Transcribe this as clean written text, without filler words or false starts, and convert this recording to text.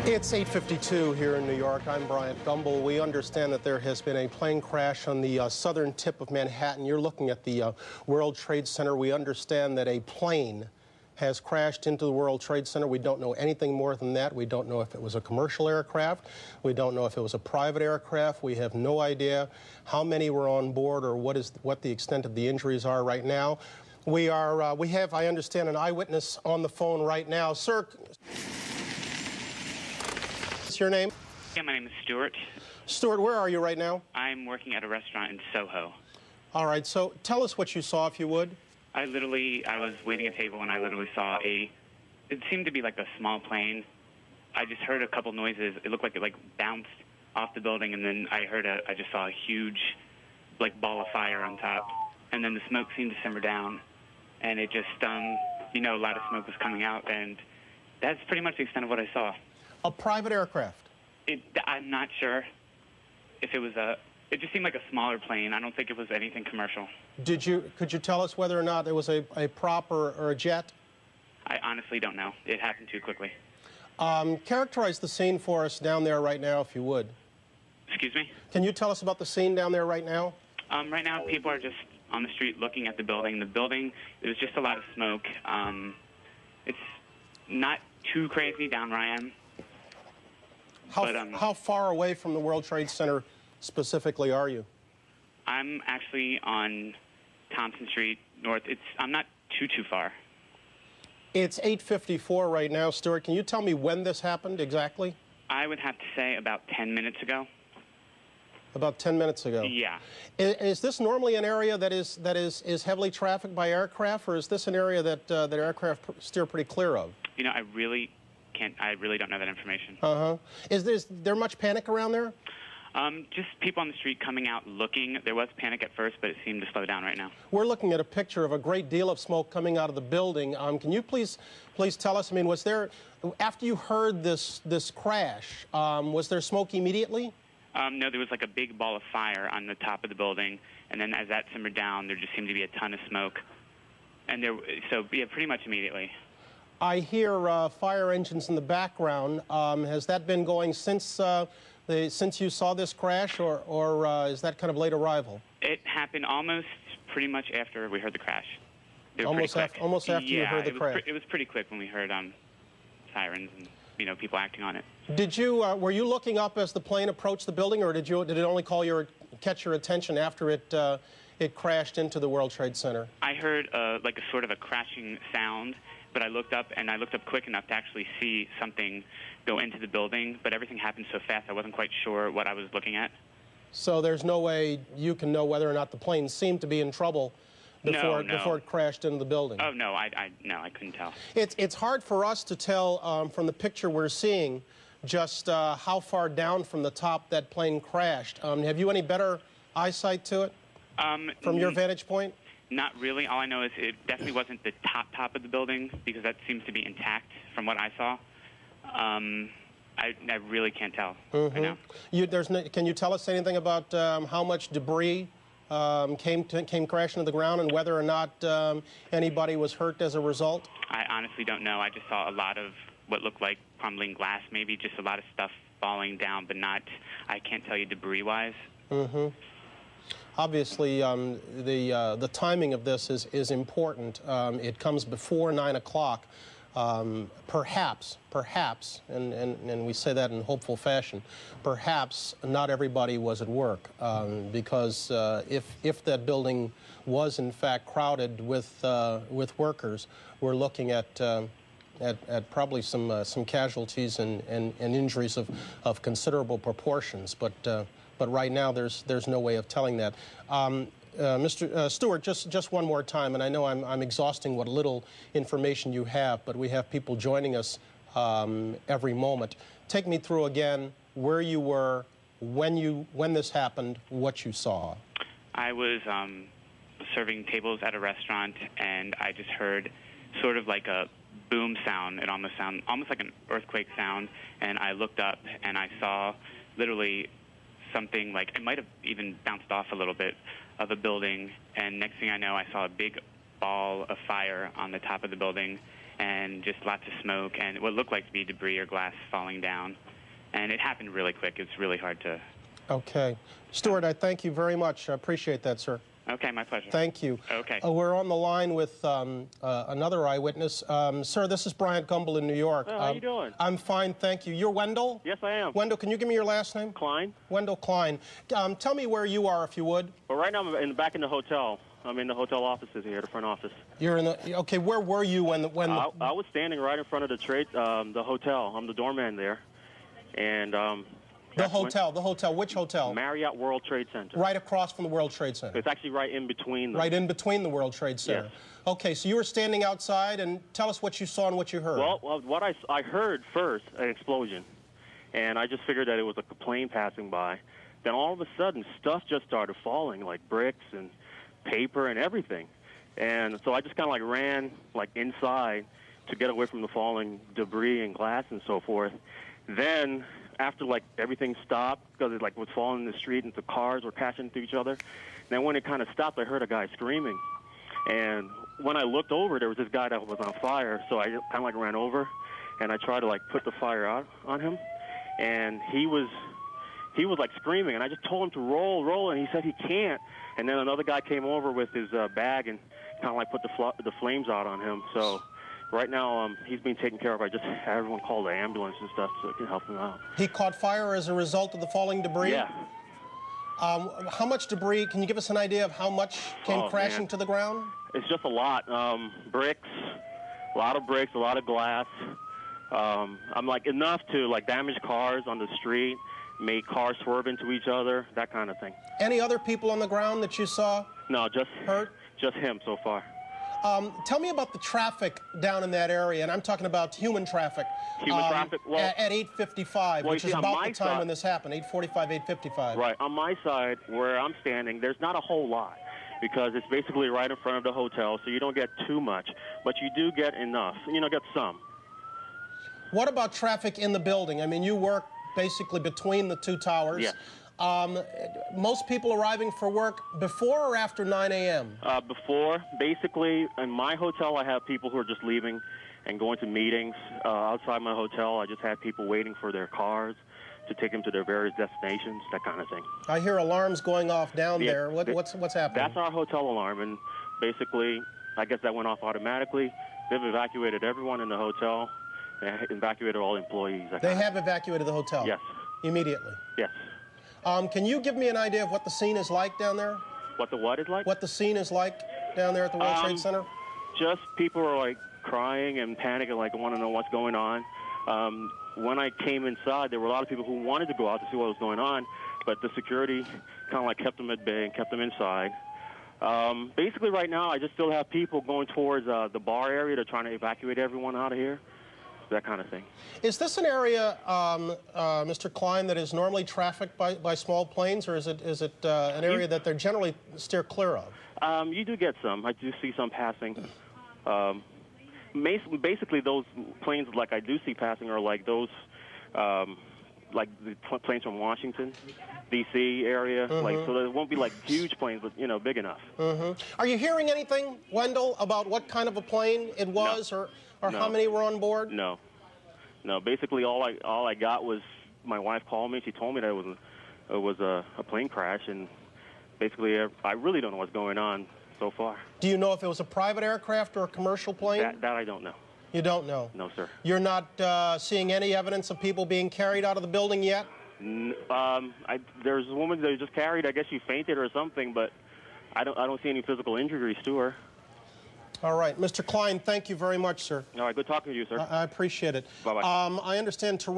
It's 8:52 here in New York. I'm Bryant Gumbel. We understand that there has been a plane crash on the southern tip of Manhattan. You're looking at the World Trade Center. We understand that a plane has crashed into the World Trade Center. We don't know anything more than that. We don't know if it was a commercial aircraft. We don't know if it was a private aircraft. We have no idea how many were on board or what the extent of the injuries are right now. We have, I understand, an eyewitness on the phone right now. Sir, what's your name? Yeah, my name is Stuart. Stuart, where are you right now? I'm working at a restaurant in Soho. All right, so tell us what you saw, if you would. I was waiting at a table and I literally saw it seemed to be like a small plane. I just heard a couple noises. It looked like it bounced off the building, and then I just saw a huge ball of fire on top. And then the smoke seemed to simmer down, and it just, a lot of smoke was coming out, and that's pretty much the extent of what I saw. A private aircraft? I'm not sure if it was it just seemed like a smaller plane. I don't think it was anything commercial. Could you tell us whether or not it was a prop or a jet? I honestly don't know. It happened too quickly. Characterize the scene for us down there right now, if you would. Excuse me? Can you tell us about the scene down there right now? Right now, people are just on the street looking at the building. The building, there's just a lot of smoke. It's not too crazy down where I am. How far away from the World Trade Center specifically are you? I'm actually on Thompson Street North. I'm not too far. It's 8:54 right now, Stuart. Can you tell me when this happened exactly? I would have to say about 10 minutes ago. About 10 minutes ago? Yeah. Is this normally an area that is heavily trafficked by aircraft, or is this an area that aircraft steer pretty clear of? I really don't know that information. Is there much panic around there? Just people on the street coming out looking. There was panic at first, but it seemed to slow down right now. We're looking at a picture of a great deal of smoke coming out of the building. Can you please tell us, was there, after you heard this crash, was there smoke immediately? No, there was a big ball of fire on the top of the building, and then as that simmered down, there just seemed to be a ton of smoke. And pretty much immediately. I hear fire engines in the background. Has that been going since you saw this crash, or is that kind of late arrival? It happened almost pretty much after we heard the crash. Almost after you heard the crash. It was pretty quick when we heard sirens and people acting on it. Were you looking up as the plane approached the building, or did it only catch your attention after it crashed into the World Trade Center? I heard a sort of a crashing sound, but I looked up quick enough to actually see something go into the building, but everything happened so fast I wasn't quite sure what I was looking at. So there's no way you can know whether or not the plane seemed to be in trouble before it crashed into the building? Oh, no, I couldn't tell. It's hard for us to tell from the picture we're seeing just how far down from the top that plane crashed. Have you any better eyesight to it from your vantage point? Not really. All I know is it definitely wasn't the top of the building, because that seems to be intact from what I saw. I really can't tell right now. Can you tell us anything about how much debris came crashing to the ground, and whether or not anybody was hurt as a result? I honestly don't know. I just saw a lot of what looked like crumbling glass, maybe just a lot of stuff falling down, but I can't tell you debris-wise. Obviously, the timing of this is important. It comes before 9 o'clock. Perhaps, and we say that in hopeful fashion, perhaps not everybody was at work, because if that building was in fact crowded with workers, we're looking at probably some casualties and injuries of considerable proportions. But right now there's no way of telling that. Mr. Stewart, just one more time, and I know I'm exhausting what little information you have, but we have people joining us every moment. Take me through again where you were, when this happened, what you saw. I was serving tables at a restaurant, and I just heard sort of like a boom sound. It almost sounded like an earthquake sound, and I looked up and I saw literally something it might have even bounced off a little bit of a building, and next thing I know, I saw a big ball of fire on the top of the building, and just lots of smoke and what looked like to be debris or glass falling down. And it happened really quick. It was really hard to... Okay. Stuart, I thank you very much. I appreciate that, sir. Okay, my pleasure. Thank you. Okay. We're on the line with another eyewitness. Sir, this is Bryant Gumbel in New York. How you doing? I'm fine, thank you. You're Wendell? Yes, I am. Wendell, can you give me your last name? Klein. Wendell Klein. Tell me where you are, if you would. Well, right now I'm back in the hotel. I'm in the hotel offices here, the front office. You're in the... Okay, where were you when the... I was standing right in front of the hotel. I'm the doorman there. And... The hotel. Which hotel? Marriott World Trade Center. Right across from the World Trade Center. It's actually right in between them. Right in between the World Trade Center. Yes. Okay, so you were standing outside, and tell us what you saw and what you heard. Well what I heard first, an explosion. And I just figured that it was a plane passing by. Then all of a sudden, stuff just started falling, like bricks and paper and everything. And so I just kind of like ran like inside to get away from the falling debris and glass and so forth. Then after like everything stopped, because it like was falling in the street and the cars were crashing into each other. And then when it kind of stopped, I heard a guy screaming. And when I looked over, there was this guy that was on fire. So I kind of like ran over, and I tried to like put the fire out on him. And he was like screaming, and I just told him to roll, and he said he can't. And then another guy came over with his bag and kind of like put the flames out on him. So right now he's being taken care of. I just had everyone call the ambulance and stuff so it can help him out. He caught fire as a result of the falling debris? Yeah. How much debris, can you give us an idea of how much came crashing to the ground? It's just a lot. Bricks, a lot of bricks, a lot of glass. I'm like enough to like damage cars on the street, make cars swerve into each other, that kind of thing. Any other people on the ground that you saw? No, just hurt? Just him so far. Tell me about the traffic down in that area, and I'm talking about human traffic. Human traffic? Well, at 8:55, which is about the time when this happened, 8:45, 8:55. Right. On my side, where I'm standing, there's not a whole lot because it's basically right in front of the hotel, so you don't get too much, but you do get enough. You know, get some. What about traffic in the building? I mean, you work basically between the two towers. Yes. Most people arriving for work before or after 9 a.m.? Before. Basically, in my hotel, I have people who are just leaving and going to meetings. Outside my hotel, I just had people waiting for their cars to take them to their various destinations, that kind of thing. I hear alarms going off down there. What's happening? That's our hotel alarm, and basically, I guess that went off automatically. They've evacuated everyone in the hotel. They evacuated all employees. They have evacuated the hotel? Yes. Immediately? Yes. Can you give me an idea of what the scene is like down there? What the what is like? What the scene is like down there at the World Trade Center? Just people are like crying and panicking, like want to know what's going on. When I came inside, there were a lot of people who wanted to go out to see what was going on, but the security kind of like kept them at bay and kept them inside. Basically, right now, I just still have people going towards the bar area. They're trying to evacuate everyone out of here. That kind of thing. Is this an area, Mr. Klein, that is normally trafficked by small planes, or is it an area that they're generally steer clear of? You do get some. I do see some passing. Basically, those planes like I do see passing are like those, like the planes from Washington, D.C. area. Like, so there won't be like huge planes, but you know, big enough. Are you hearing anything, Wendell, about what kind of a plane it was, or how many were on board? No. Basically, all I got was my wife called me. She told me that it was a plane crash, and basically, I really don't know what's going on so far. Do you know if it was a private aircraft or a commercial plane? That I don't know. You don't know? No, sir. You're not seeing any evidence of people being carried out of the building yet? There's a woman that was just carried. I guess she fainted or something, but I don't see any physical injuries to her. All right. Mr. Klein, thank you very much, sir. All right. Good talking to you, sir. I appreciate it. Bye-bye. I understand Teresa